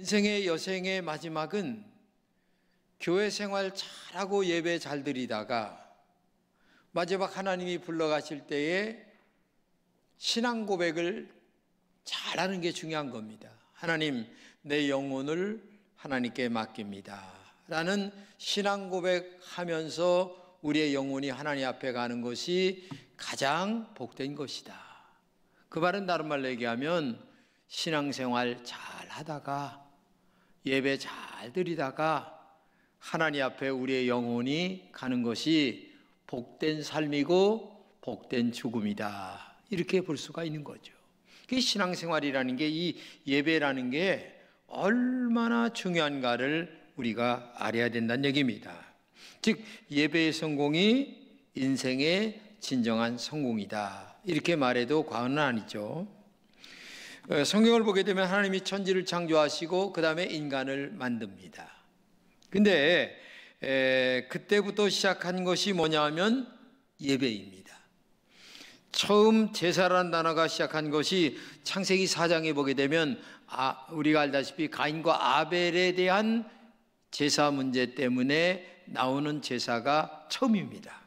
인생의 여생의 마지막은 교회 생활 잘하고 예배 잘 드리다가 마지막 하나님이 불러가실 때에 신앙 고백을 잘하는 게 중요한 겁니다. 하나님, 내 영혼을 하나님께 맡깁니다 라는 신앙 고백하면서 우리의 영혼이 하나님 앞에 가는 것이 가장 복된 것이다. 그 말은 다른 말로 얘기하면 신앙생활 잘 하다가 예배 잘 드리다가 하나님 앞에 우리의 영혼이 가는 것이 복된 삶이고 복된 죽음이다, 이렇게 볼 수가 있는 거죠. 그 신앙생활이라는 게, 이 예배라는 게 얼마나 중요한가를 우리가 알아야 된다는 얘기입니다. 즉 예배의 성공이 인생의 진정한 성공이다, 이렇게 말해도 과언은 아니죠. 성경을 보게 되면 하나님이 천지를 창조하시고 그 다음에 인간을 만듭니다. 근데 그때부터 시작한 것이 뭐냐면 예배입니다. 처음 제사라는 단어가 시작한 것이 창세기 4장에 보게 되면 우리가 알다시피 가인과 아벨에 대한 제사 문제 때문에 나오는 제사가 처음입니다.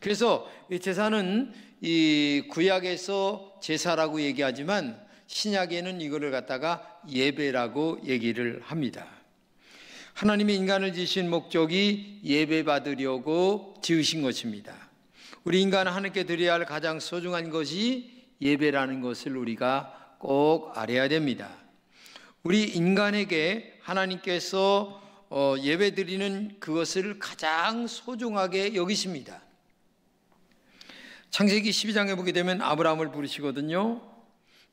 그래서 이 제사는 이 구약에서 제사라고 얘기하지만 신약에는 이거를 갖다가 예배라고 얘기를 합니다. 하나님이 인간을 지으신 목적이 예배 받으려고 지으신 것입니다. 우리 인간은 하나님께 드려야 할 가장 소중한 것이 예배라는 것을 우리가 꼭 알아야 됩니다. 우리 인간에게 하나님께서 예배 드리는 그것을 가장 소중하게 여기십니다. 창세기 12장에 보게 되면 아브라함을 부르시거든요.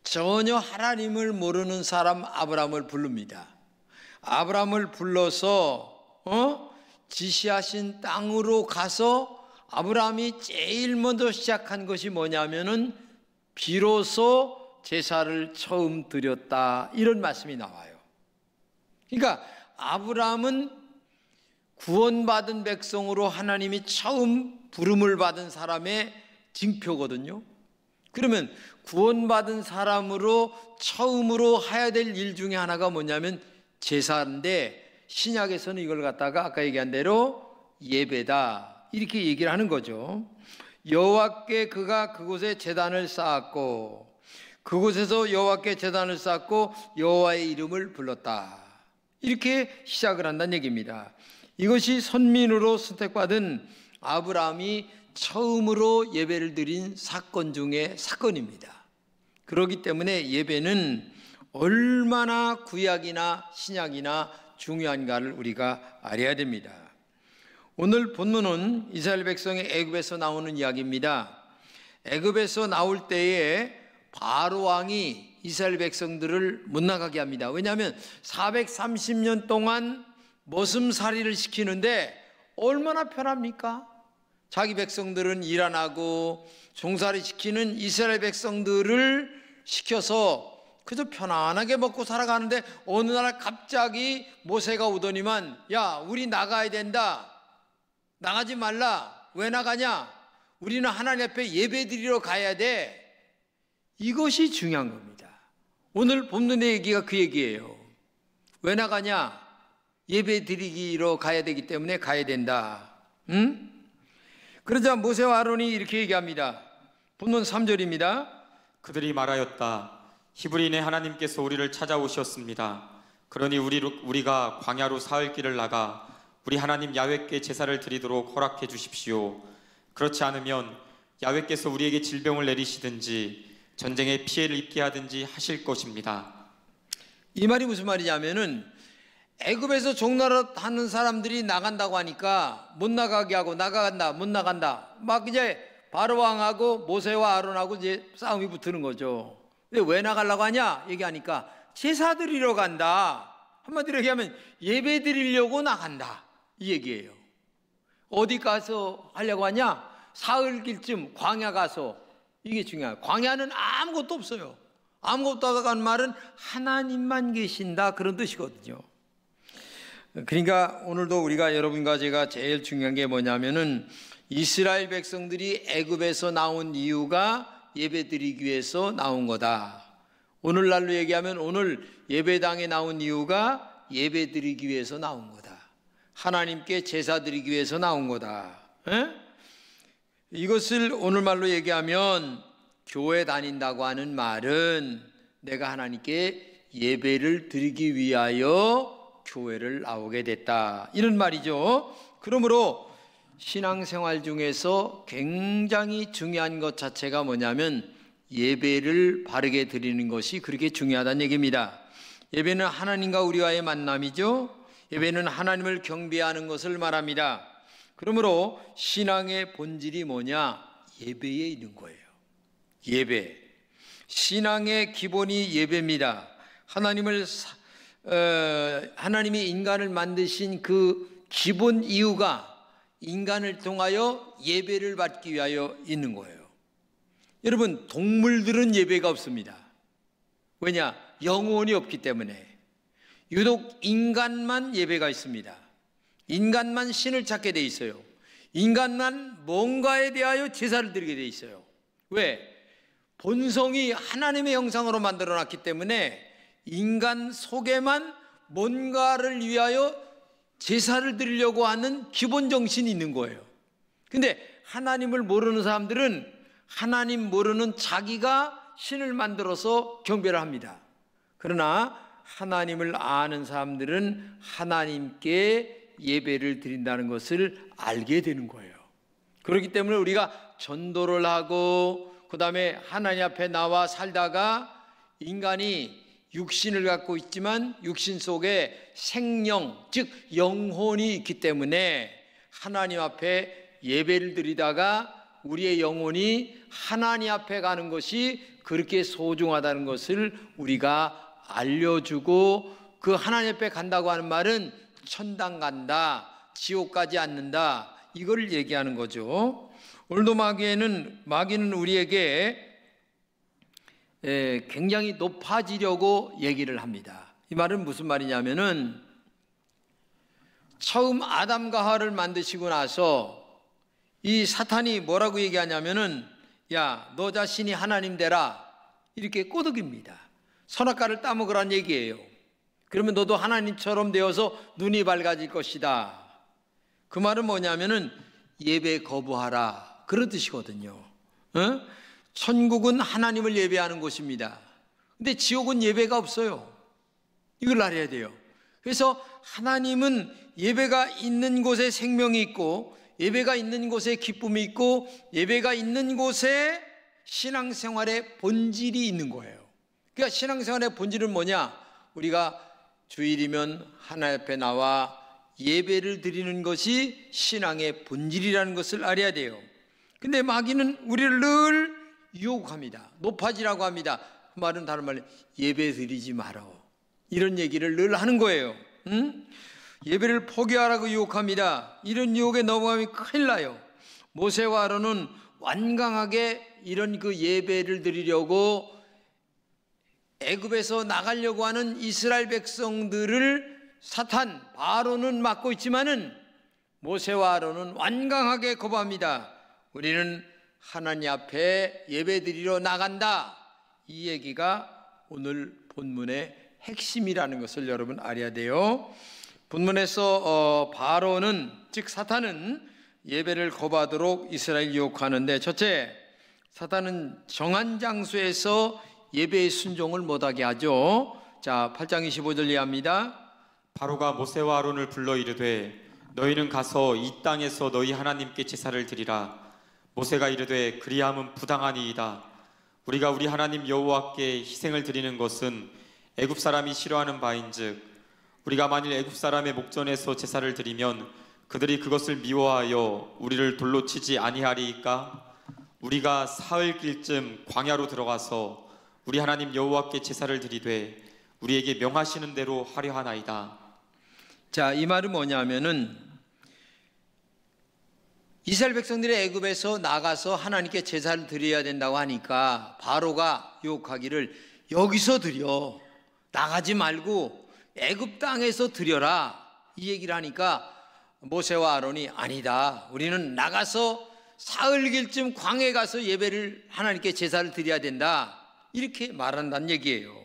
전혀 하나님을 모르는 사람 아브라함을 부릅니다. 아브라함을 불러서 지시하신 땅으로 가서 아브라함이 제일 먼저 시작한 것이 뭐냐면은 비로소 제사를 처음 드렸다, 이런 말씀이 나와요. 그러니까 아브라함은 구원받은 백성으로 하나님이 처음 부름을 받은 사람의 징표거든요. 그러면 구원받은 사람으로 처음으로 해야 될 일 중에 하나가 뭐냐면 제사인데, 신약에서는 이걸 갖다가 아까 얘기한 대로 예배다, 이렇게 얘기를 하는 거죠. 여호와께 그가 그곳에 제단을 쌓았고 그곳에서 여호와께 제단을 쌓고 여호와의 이름을 불렀다, 이렇게 시작을 한다는 얘기입니다. 이것이 선민으로 선택받은 아브라함이 처음으로 예배를 드린 사건 중에 사건입니다. 그렇기 때문에 예배는 얼마나 구약이나 신약이나 중요한가를 우리가 알아야 됩니다. 오늘 본문은 이스라엘 백성이 애굽에서 나오는 이야기입니다. 애굽에서 나올 때에 바로 왕이 이스라엘 백성들을 못 나가게 합니다. 왜냐하면 430년 동안 머슴살이를 시키는데 얼마나 편합니까? 자기 백성들은 일 안 하고 종살이 시키는 이스라엘 백성들을 시켜서 그저 편안하게 먹고 살아가는데 어느 날 갑자기 모세가 오더니만, 야, 우리 나가야 된다, 나가지 말라, 왜 나가냐, 우리는 하나님 앞에 예배 드리러 가야 돼. 이것이 중요한 겁니다. 오늘 본문의 얘기가 그 얘기예요. 왜 나가냐? 예배 드리러 가야 되기 때문에 가야 된다. 응? 그러자 모세와 아론이 이렇게 얘기합니다. 본문 3절입니다. 그들이 말하였다. 히브리인의 하나님께서 우리를 찾아오셨습니다. 그러니 우리가 광야로 사흘 길을 나가 우리 하나님 야훼께 제사를 드리도록 허락해 주십시오. 그렇지 않으면 야훼께서 우리에게 질병을 내리시든지 전쟁에 피해를 입게 하든지 하실 것입니다. 이 말이 무슨 말이냐면은 애굽에서 종노릇 하는 사람들이 나간다고 하니까 못 나가게 하고, 나간다 못 나간다, 막 이제 바로 왕하고 모세와 아론하고 이제 싸움이 붙는 거죠. 근데 왜 나가려고 하냐 얘기하니까 제사 드리러 간다, 한마디로 얘기하면 예배 드리려고 나간다, 이 얘기예요. 어디 가서 하려고 하냐? 사흘길쯤 광야 가서. 이게 중요해요. 광야는 아무것도 없어요. 아무것도 없다는 말은 하나님만 계신다, 그런 뜻이거든요. 그러니까 오늘도 우리가, 여러분과 제가 제일 중요한 게 뭐냐면은 이스라엘 백성들이 애굽에서 나온 이유가 예배드리기 위해서 나온 거다. 오늘날로 얘기하면 오늘 예배당에 나온 이유가 예배 드리기 위해서 나온 거다. 하나님께 제사 드리기 위해서 나온 거다. 에? 이것을 오늘말로 얘기하면 교회 다닌다고 하는 말은 내가 하나님께 예배를 드리기 위하여 교회를 나오게 됐다, 이런 말이죠. 그러므로 신앙생활 중에서 굉장히 중요한 것 자체가 뭐냐면 예배를 바르게 드리는 것이 그렇게 중요하다는 얘기입니다. 예배는 하나님과 우리와의 만남이죠. 예배는 하나님을 경배하는 것을 말합니다. 그러므로 신앙의 본질이 뭐냐? 예배에 있는 거예요. 예배. 신앙의 기본이 예배입니다. 하나님이 인간을 만드신 그 기본 이유가 인간을 통하여 예배를 받기 위하여 있는 거예요. 여러분, 동물들은 예배가 없습니다. 왜냐? 영혼이 없기 때문에. 유독 인간만 예배가 있습니다. 인간만 신을 찾게 돼 있어요. 인간만 뭔가에 대하여 제사를 드리게 돼 있어요. 왜? 본성이 하나님의 형상으로 만들어놨기 때문에 인간 속에만 뭔가를 위하여 제사를 드리려고 하는 기본 정신이 있는 거예요. 근데 하나님을 모르는 사람들은 하나님 모르는 자기가 신을 만들어서 경배를 합니다. 그러나 하나님을 아는 사람들은 하나님께 예배를 드린다는 것을 알게 되는 거예요. 그렇기 때문에 우리가 전도를 하고 그 다음에 하나님 앞에 나와 살다가 인간이 육신을 갖고 있지만 육신 속에 생명, 즉 영혼이 있기 때문에 하나님 앞에 예배를 드리다가 우리의 영혼이 하나님 앞에 가는 것이 그렇게 소중하다는 것을 우리가 알려주고, 그 하나님 앞에 간다고 하는 말은 천당 간다, 지옥 가지 않는다, 이걸 얘기하는 거죠. 오늘도 마귀는 우리에게 굉장히 높아지려고 얘기를 합니다. 이 말은 무슨 말이냐면은 처음 아담과 하와를 만드시고 나서 이 사탄이 뭐라고 얘기하냐면은 야, 너 자신이 하나님 되라, 이렇게 꼬드깁니다. 선악과를 따먹으란 얘기예요. 그러면 너도 하나님처럼 되어서 눈이 밝아질 것이다. 그 말은 뭐냐면은 예배 거부하라, 그런 뜻이거든요. 천국은 하나님을 예배하는 곳입니다. 근데 지옥은 예배가 없어요. 이걸 알아야 돼요. 그래서 하나님은 예배가 있는 곳에 생명이 있고, 예배가 있는 곳에 기쁨이 있고, 예배가 있는 곳에 신앙생활의 본질이 있는 거예요. 그러니까 신앙생활의 본질은 뭐냐? 우리가 주일이면 하나님 앞에 나와 예배를 드리는 것이 신앙의 본질이라는 것을 알아야 돼요. 근데 마귀는 우리를 늘 유혹합니다. 높아지라고 합니다. 그 말은 다른 말로 예배 드리지 말어, 이런 얘기를 늘 하는 거예요. 예배를 포기하라고 유혹합니다. 이런 유혹에 넘어가면 큰일 나요. 모세와 아론은 완강하게 이런 그 예배를 드리려고 애굽에서 나가려고 하는 이스라엘 백성들을 사탄 바로는 막고 있지만은 모세와 아론은 완강하게 거부합니다. 우리는 하나님 앞에 예배드리러 나간다, 이 얘기가 오늘 본문의 핵심이라는 것을 여러분 알아야 돼요. 본문에서 바로는, 즉 사탄은 예배를 거부하도록 이스라엘 유혹하는데, 첫째, 사탄은 정한 장소에서 예배의 순종을 못하게 하죠. 자, 8장 25절 이해합니다. 바로가 모세와 아론을 불러 이르되 너희는 가서 이 땅에서 너희 하나님께 제사를 드리라. 모세가 이르되 그리함은 부당하니이다. 우리가 우리 하나님 여호와께 희생을 드리는 것은 애굽 사람이 싫어하는 바인즉 우리가 만일 애굽 사람의 목전에서 제사를 드리면 그들이 그것을 미워하여 우리를 돌로 치지 아니하리이까? 우리가 사흘길쯤 광야로 들어가서 우리 하나님 여호와께 제사를 드리되 우리에게 명하시는 대로 하려 하나이다. 자, 이 말은 뭐냐면은 이스라엘 백성들이 애굽에서 나가서 하나님께 제사를 드려야 된다고 하니까 바로가 유혹하기를 여기서 드려, 나가지 말고 애굽 땅에서 드려라, 이 얘기를 하니까 모세와 아론이 아니다, 우리는 나가서 사흘길쯤 광야에 가서 예배를, 하나님께 제사를 드려야 된다, 이렇게 말한다는 얘기예요.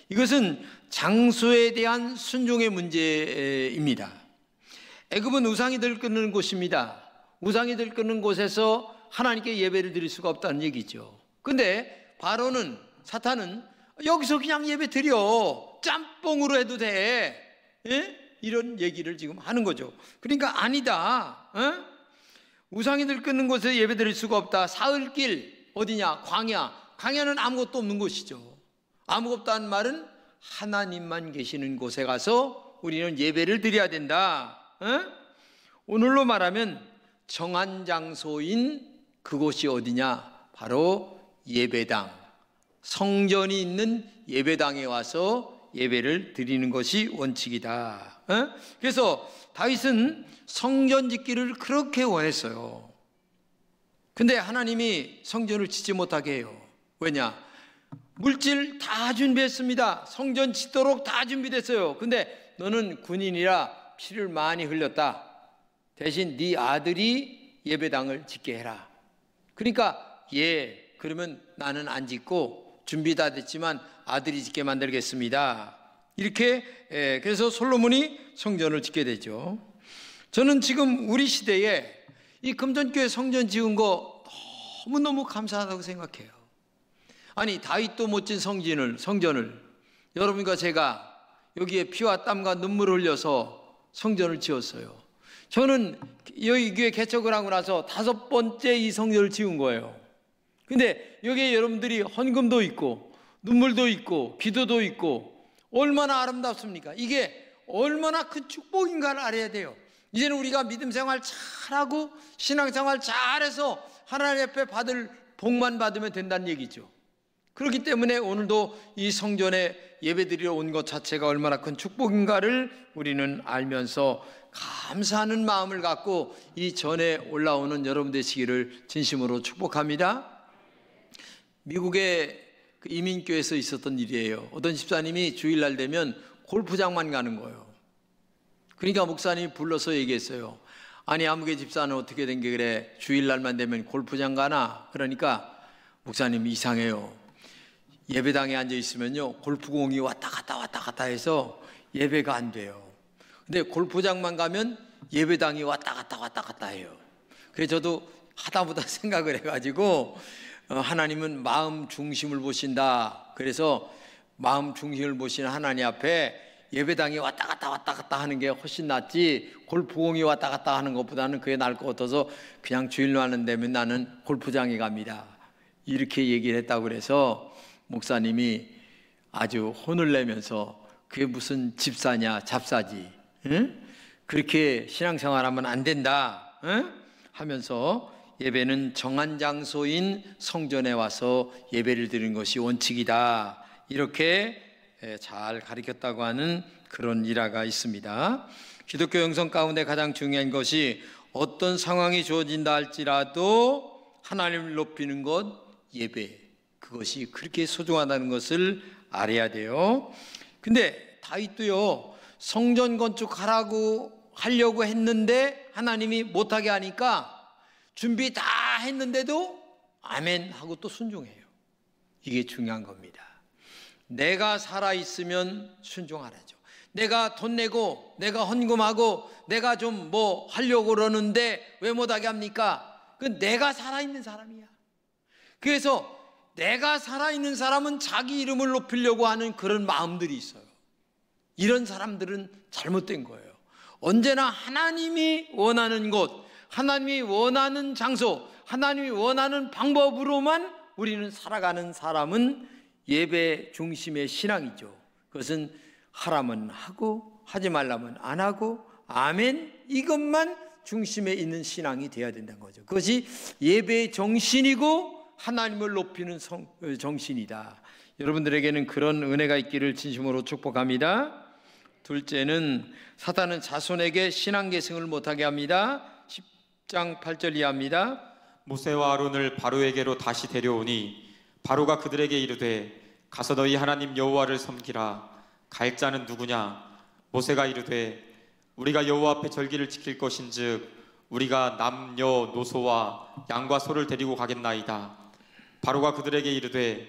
이것은 장소에 대한 순종의 문제입니다. 애굽은 우상이들 끊는 곳입니다. 우상이들 끊는 곳에서 하나님께 예배를 드릴 수가 없다는 얘기죠. 근데 바로는, 사탄은 여기서 그냥 예배 드려, 짬뽕으로 해도 돼, 예? 이런 얘기를 지금 하는 거죠. 그러니까 아니다, 우상이들 끊는 곳에 예배 드릴 수가 없다. 사흘길, 어디냐? 광야는 아무것도 없는 곳이죠. 아무것도 없다는 말은 하나님만 계시는 곳에 가서 우리는 예배를 드려야 된다. 오늘로 말하면 정한 장소인 그곳이 어디냐? 바로 예배당, 성전이 있는 예배당에 와서 예배를 드리는 것이 원칙이다. 그래서 다윗은 성전 짓기를 그렇게 원했어요. 근데 하나님이 성전을 짓지 못하게 해요. 왜냐? 물질 다 준비했습니다. 성전 짓도록 다 준비됐어요. 근데 너는 군인이라 피를 많이 흘렸다. 대신 네 아들이 예배당을 짓게 해라. 그러니까 그러면 나는 안 짓고 준비 다 됐지만 아들이 짓게 만들겠습니다. 이렇게 그래서 솔로몬이 성전을 짓게 되죠. 저는 지금 우리 시대에 이 금전교회 성전 지은 거 너무너무 감사하다고 생각해요. 아니, 다윗도 멋진 성전을 여러분과 제가 여기에 피와 땀과 눈물을 흘려서 성전을 지었어요. 저는 여기 교회 개척을 하고 나서 5번째 이 성전을 지은 거예요. 근데 여기에 여러분들이 헌금도 있고 눈물도 있고 기도도 있고 얼마나 아름답습니까? 이게 얼마나 큰 축복인가를 알아야 돼요. 이제는 우리가 믿음 생활 잘하고 신앙생활 잘해서 하나님 앞에 받을 복만 받으면 된다는 얘기죠. 그렇기 때문에 오늘도 이 성전에 예배드리러 온 것 자체가 얼마나 큰 축복인가를 우리는 알면서 감사하는 마음을 갖고 이 전에 올라오는 여러분 되시기를 진심으로 축복합니다. 미국의 그 이민교회에서 있었던 일이에요. 어떤 집사님이 주일날 되면 골프장만 가는 거예요. 그러니까 목사님이 불러서 얘기했어요. 아니, 아무개 집사는 어떻게 된 게 그래? 주일날만 되면 골프장 가나? 그러니까 목사님 이상해요. 예배당에 앉아 있으면요 골프공이 왔다 갔다 해서 예배가 안 돼요. 근데 골프장만 가면 예배당이 왔다 갔다 해요. 그래서 저도 하다보다 생각을 해가지고 하나님은 마음 중심을 보신다. 그래서 마음 중심을 보시는 하나님 앞에 예배당이 왔다 갔다 하는 게 훨씬 낫지 골프공이 왔다 갔다 하는 것보다는 그게 나을 것 같아서 그냥 주일만 되면 나는 골프장에 갑니다. 이렇게 얘기를 했다고 그래서 목사님이 아주 혼을 내면서 그게 무슨 집사냐 잡사지, 응? 그렇게 신앙생활하면 안 된다, 응? 하면서 예배는 정한 장소인 성전에 와서 예배를 드리는 것이 원칙이다, 이렇게 잘 가르쳤다고 하는 그런 일화가 있습니다. 기독교 영성 가운데 가장 중요한 것이 어떤 상황이 주어진다 할지라도 하나님을 높이는 것, 예배, 그것이 그렇게 소중하다는 것을 알아야 돼요. 근데 다윗도요 성전 건축하려고 했는데 하나님이 못하게 하니까 준비 다 했는데도 아멘 하고 또 순종해요. 이게 중요한 겁니다. 내가 살아있으면 순종하라죠. 내가 돈 내고 내가 헌금하고 내가 좀 뭐 하려고 그러는데 왜 못하게 합니까? 그 내가 살아있는 사람이야. 그래서 내가 살아있는 사람은 자기 이름을 높이려고 하는 그런 마음들이 있어요. 이런 사람들은 잘못된 거예요. 언제나 하나님이 원하는 곳, 하나님이 원하는 장소, 하나님이 원하는 방법으로만 우리는 살아가는 사람은 예배 중심의 신앙이죠. 그것은 하라면 하고 하지 말라면 안 하고 아멘 이것만 중심에 있는 신앙이 되어야 된다는 거죠. 그것이 예배의 정신이고 하나님을 높이는 정신이다. 여러분들에게는 그런 은혜가 있기를 진심으로 축복합니다. 둘째는 사탄은 자손에게 신앙 계승을 못하게 합니다. 10장 8절 이하입니다. 모세와 아론을 바로에게로 다시 데려오니 바로가 그들에게 이르되 가서 너희 하나님 여호와를 섬기라. 갈 자는 누구냐? 모세가 이르되 우리가 여호와 앞에 절기를 지킬 것인즉 우리가 남녀 노소와 양과 소를 데리고 가겠나이다. 바로가 그들에게 이르되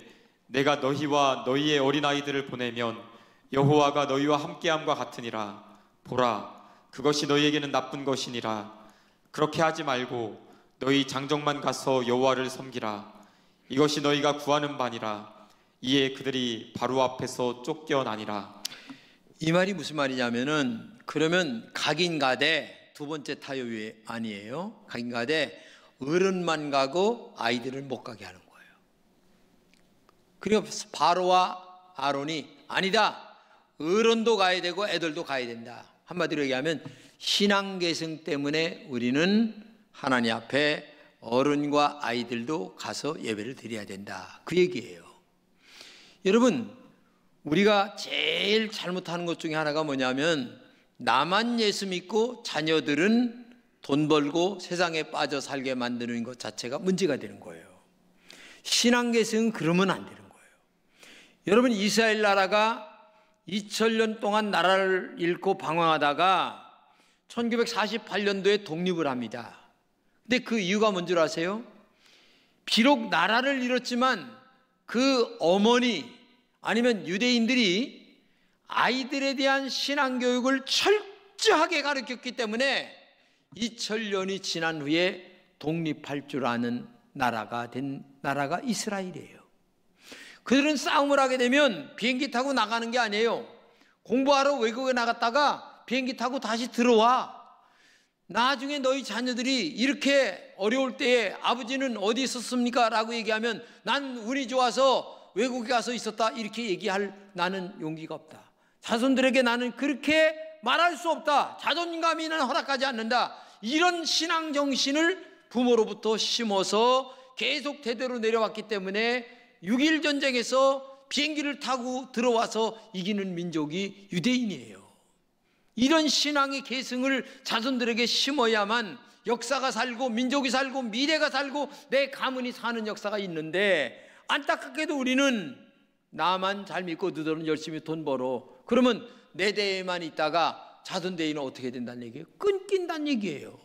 내가 너희와 너희의 어린아이들을 보내면 여호와가 너희와 함께함과 같으니라. 보라, 그것이 너희에게는 나쁜 것이니라. 그렇게 하지 말고 너희 장정만 가서 여호와를 섬기라. 이것이 너희가 구하는 바니라. 이에 그들이 바로 앞에서 쫓겨나니라. 이 말이 무슨 말이냐면은, 그러면 각인 가되 두 번째 타협이 아니에요. 각인 가되 어른만 가고 아이들을 못 가게 하는 거예요. 그리고 바로와 아론이 아니다, 어른도 가야 되고 애들도 가야 된다. 한마디로 얘기하면 신앙계승 때문에 우리는 하나님 앞에 어른과 아이들도 가서 예배를 드려야 된다, 그 얘기예요. 여러분, 우리가 제일 잘못하는 것 중에 하나가 뭐냐면, 나만 예수 믿고 자녀들은 돈 벌고 세상에 빠져 살게 만드는 것 자체가 문제가 되는 거예요. 신앙계승은 그러면 안 되는 거예요. 여러분, 이스라엘 나라가 2000년 동안 나라를 잃고 방황하다가 1948년도에 독립을 합니다. 근데 그 이유가 뭔 줄 아세요? 비록 나라를 잃었지만 그 어머니 아니면 유대인들이 아이들에 대한 신앙교육을 철저하게 가르쳤기 때문에 2000년이 지난 후에 독립할 줄 아는 나라가 된 나라가 이스라엘이에요. 그들은 싸움을 하게 되면 비행기 타고 나가는 게 아니에요. 공부하러 외국에 나갔다가 비행기 타고 다시 들어와. 나중에 너희 자녀들이 이렇게 어려울 때에 아버지는 어디 있었습니까? 라고 얘기하면 난 운이 좋아서 외국에 가서 있었다, 이렇게 얘기할 나는 용기가 없다. 자손들에게 나는 그렇게 말할 수 없다. 자존감이 나는 허락하지 않는다. 이런 신앙 정신을 부모로부터 심어서 계속 대대로 내려왔기 때문에 6.1 전쟁에서 비행기를 타고 들어와서 이기는 민족이 유대인이에요. 이런 신앙의 계승을 자손들에게 심어야만 역사가 살고 민족이 살고 미래가 살고 내 가문이 사는 역사가 있는데, 안타깝게도 우리는 나만 잘 믿고 너희들은 열심히 돈 벌어, 그러면 내 대에만 있다가 자손 대에는 어떻게 된다는 얘기예요? 끊긴다는 얘기예요.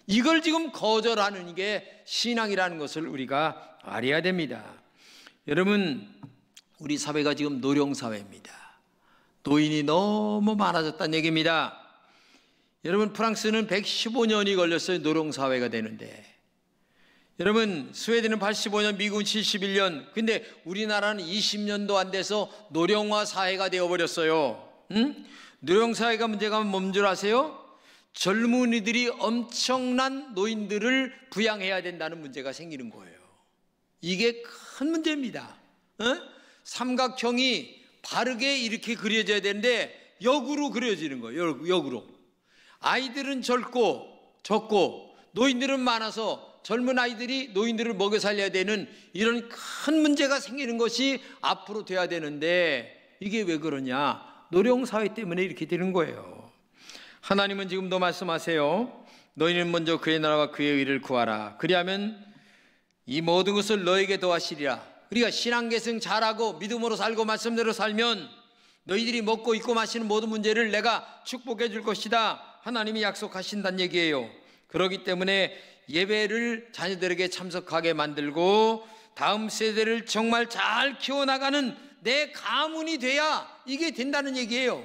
이걸 지금 거절하는 게 신앙이라는 것을 우리가 알아야 됩니다. 여러분, 우리 사회가 지금 노령사회입니다. 노인이 너무 많아졌다는 얘기입니다. 여러분, 프랑스는 115년이 걸렸어요, 노령사회가 되는데. 여러분, 스웨덴은 85년, 미국은 71년. 근데 우리나라는 20년도 안 돼서 노령화 사회가 되어버렸어요. 노령사회가 문제가 뭔 줄 아세요? 젊은이들이 엄청난 노인들을 부양해야 된다는 문제가 생기는 거예요. 이게 큰 문제입니다. 삼각형이 바르게 이렇게 그려져야 되는데 역으로 그려지는 거예요. 역으로. 아이들은 적고 노인들은 많아서 젊은 아이들이 노인들을 먹여 살려야 되는 이런 큰 문제가 생기는 것이 앞으로 돼야 되는데, 이게 왜 그러냐? 노령사회 때문에 이렇게 되는 거예요. 하나님은 지금도 말씀하세요. 너희는 먼저 그의 나라와 그의 의를 구하라. 그리하면 이 모든 것을 너에게 더하시리라. 우리가 신앙계승 잘하고 믿음으로 살고 말씀대로 살면 너희들이 먹고 입고 마시는 모든 문제를 내가 축복해 줄 것이다, 하나님이 약속하신다는 얘기예요. 그렇기 때문에 예배를 자녀들에게 참석하게 만들고 다음 세대를 정말 잘 키워나가는 내 가문이 돼야 이게 된다는 얘기예요.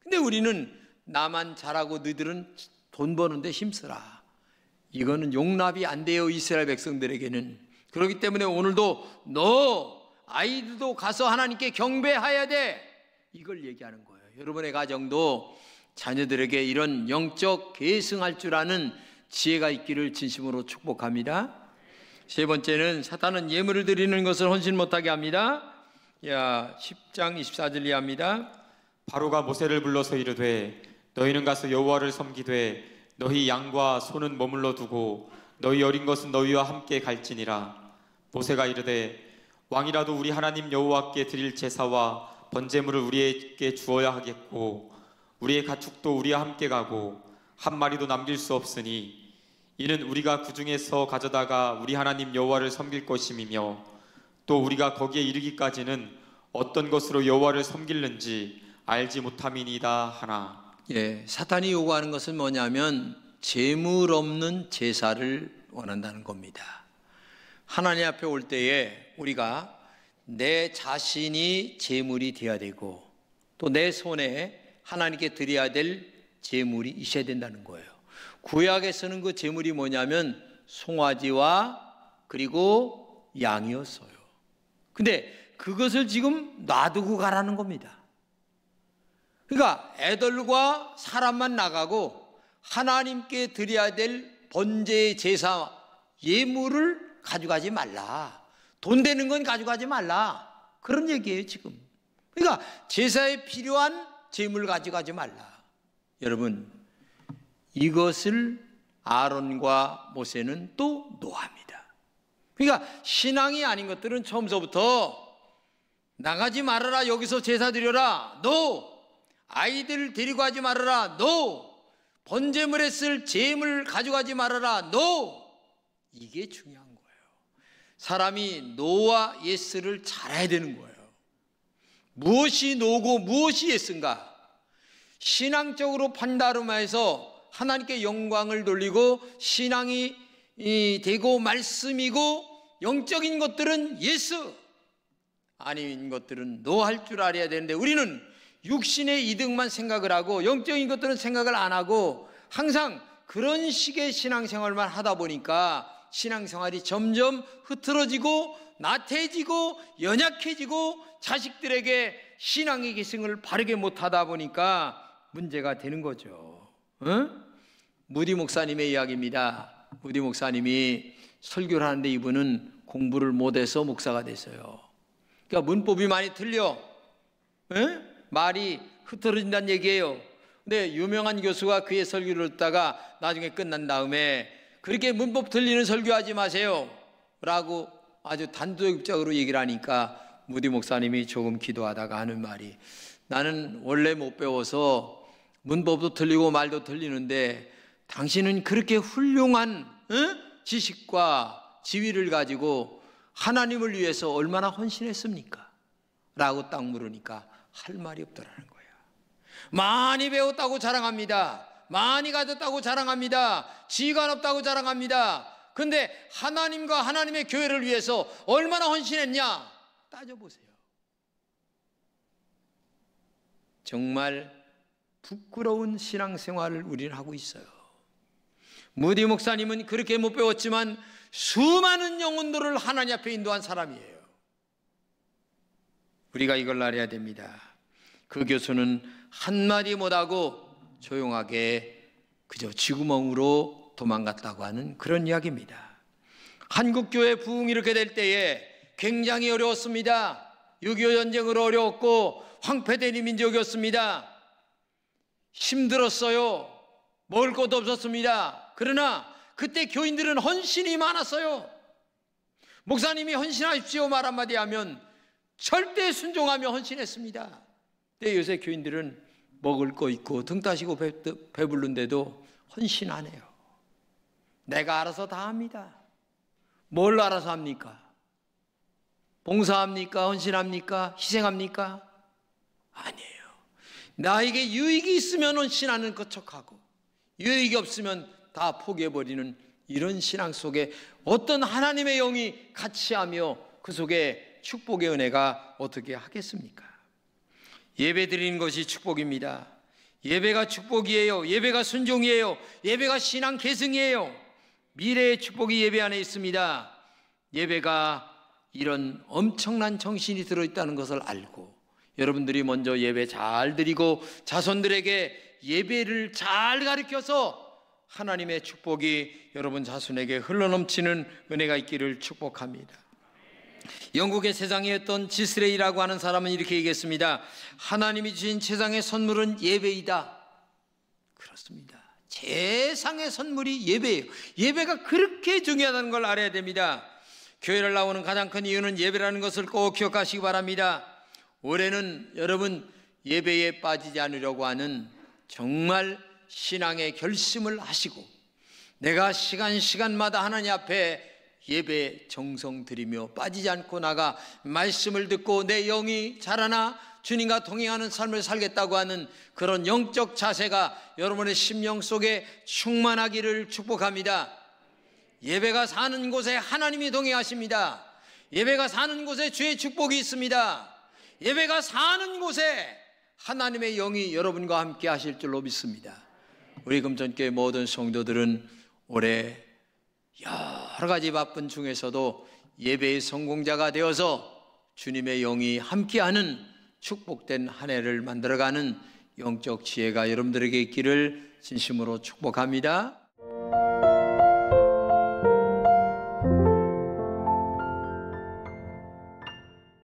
근데 우리는 나만 잘하고 너희들은 돈 버는데 힘쓰라. 이거는 용납이 안 돼요, 이스라엘 백성들에게는. 그렇기 때문에 오늘도 너 아이들도 가서 하나님께 경배해야 돼, 이걸 얘기하는 거예요. 여러분의 가정도 자녀들에게 이런 영적 계승할 줄 아는 지혜가 있기를 진심으로 축복합니다. 세 번째는 사탄은 예물을 드리는 것을 헌신 못하게 합니다. 10장 24절 이하입니다. 바로가 모세를 불러서 이르되 너희는 가서 여호와를 섬기되 너희 양과 소는 머물러 두고 너희 어린 것은 너희와 함께 갈지니라. 모세가 이르되 왕이라도 우리 하나님 여호와께 드릴 제사와 번제물을 우리에게 주어야 하겠고 우리의 가축도 우리와 함께 가고 한 마리도 남길 수 없으니 이는 우리가 그 중에서 가져다가 우리 하나님 여호와를 섬길 것임이며 또 우리가 거기에 이르기까지는 어떤 것으로 여호와를 섬길는지 알지 못함이니이다 하나. 사탄이 요구하는 것은 뭐냐면 재물 없는 제사를 원한다는 겁니다. 하나님 앞에 올 때에 우리가 내 자신이 제물이 되어야 되고 또 내 손에 하나님께 드려야 될 제물이 있어야 된다는 거예요. 구약에서는 그 제물이 뭐냐면 송아지와 그리고 양이었어요. 근데 그것을 지금 놔두고 가라는 겁니다. 그러니까 애들과 사람만 나가고 하나님께 드려야 될 번제의 제사 예물을 가져가지 말라. 돈 되는 건 가져가지 말라. 그런 얘기예요 지금. 그러니까 제사에 필요한 제물 가져가지 말라. 여러분, 이것을 아론과 모세는 또 노합니다. 그러니까 신앙이 아닌 것들은 처음서부터 나가지 말아라, 여기서 제사 드려라, 노. 아이들 데리고 가지 말아라, 노. 번제물에 쓸 제물 가져가지 말아라, 노. 이게 중요한 거예요. 사람이 노와 예스를 잘 해야 되는 거예요. 무엇이 노고 무엇이 예스인가? 신앙적으로 판단해서 하나님께 영광을 돌리고 신앙이 되고 말씀이고 영적인 것들은 예스, 아닌 것들은 노 할 줄 알아야 되는데 우리는 육신의 이득만 생각을 하고 영적인 것들은 생각을 안 하고 항상 그런 식의 신앙생활만 하다 보니까 신앙생활이 점점 흐트러지고 나태해지고 연약해지고 자식들에게 신앙의 계승을 바르게 못하다 보니까 문제가 되는 거죠. 무디 목사님의 이야기입니다. 무디 목사님이 설교를 하는데 이분은 공부를 못해서 목사가 됐어요. 그러니까 문법이 많이 틀려, 말이 흐트러진다는 얘기예요. 근데 유명한 교수가 그의 설교를 듣다가 나중에 끝난 다음에 그렇게 문법 틀리는 설교하지 마세요 라고 아주 단도직입적으로 얘기를 하니까 무디 목사님이 조금 기도하다가 하는 말이, 나는 원래 못 배워서 문법도 틀리고 말도 틀리는데 당신은 그렇게 훌륭한 지식과 지위를 가지고 하나님을 위해서 얼마나 헌신했습니까? 라고 딱 물으니까 할 말이 없더라는 거야. 많이 배웠다고 자랑합니다. 많이 가졌다고 자랑합니다. 지위가 높다고 자랑합니다. 근데 하나님과 하나님의 교회를 위해서 얼마나 헌신했냐? 따져보세요. 정말 부끄러운 신앙생활을 우리는 하고 있어요. 무디 목사님은 그렇게 못 배웠지만 수많은 영혼들을 하나님 앞에 인도한 사람이에요. 우리가 이걸 알아야 됩니다. 그 교수는 한마디 못하고 조용하게 그저 쥐구멍으로 도망갔다고 하는 그런 이야기입니다. 한국교회 부흥이 이렇게 될 때에 굉장히 어려웠습니다. 6.25 전쟁으로 어려웠고 황폐된 민족이었습니다. 힘들었어요. 먹을 것도 없었습니다. 그러나 그때 교인들은 헌신이 많았어요. 목사님이 헌신하십시오 말 한마디 하면 절대 순종하며 헌신했습니다. 근데 요새 교인들은 먹을 거 있고 등 따시고 배부른데도 헌신 안 해요. 내가 알아서 다 합니다. 뭘 알아서 합니까? 봉사합니까? 헌신합니까? 희생합니까? 아니에요. 나에게 유익이 있으면 헌신하는 것 척하고 유익이 없으면 다 포기해버리는 이런 신앙 속에 어떤 하나님의 영이 같이 하며 그 속에 축복의 은혜가 어떻게 하겠습니까? 예배 드리는 것이 축복입니다. 예배가 축복이에요. 예배가 순종이에요. 예배가 신앙 계승이에요. 미래의 축복이 예배 안에 있습니다. 예배가 이런 엄청난 정신이 들어있다는 것을 알고 여러분들이 먼저 예배 잘 드리고 자손들에게 예배를 잘 가르쳐서 하나님의 축복이 여러분 자손에게 흘러넘치는 은혜가 있기를 축복합니다. 영국의 세상이었던 지스레이라고 하는 사람은 이렇게 얘기했습니다. 하나님이 주신 최상의 선물은 예배이다. 그렇습니다. 최상의 선물이 예배예요. 예배가 그렇게 중요하다는 걸 알아야 됩니다. 교회를 나오는 가장 큰 이유는 예배라는 것을 꼭 기억하시기 바랍니다. 올해는 여러분 예배에 빠지지 않으려고 하는 정말 신앙의 결심을 하시고 내가 시간마다 하나님 앞에 예배 정성 드리며 빠지지 않고 나가 말씀을 듣고 내 영이 자라나 주님과 동행하는 삶을 살겠다고 하는 그런 영적 자세가 여러분의 심령 속에 충만하기를 축복합니다. 예배가 사는 곳에 하나님이 동행하십니다. 예배가 사는 곳에 주의 축복이 있습니다. 예배가 사는 곳에 하나님의 영이 여러분과 함께 하실 줄로 믿습니다. 우리 금천교회 모든 성도들은 올해 여러 가지 바쁜 중에서도 예배의 성공자가 되어서 주님의 영이 함께하는 축복된 한 해를 만들어가는 영적 지혜가 여러분들에게 있기를 진심으로 축복합니다.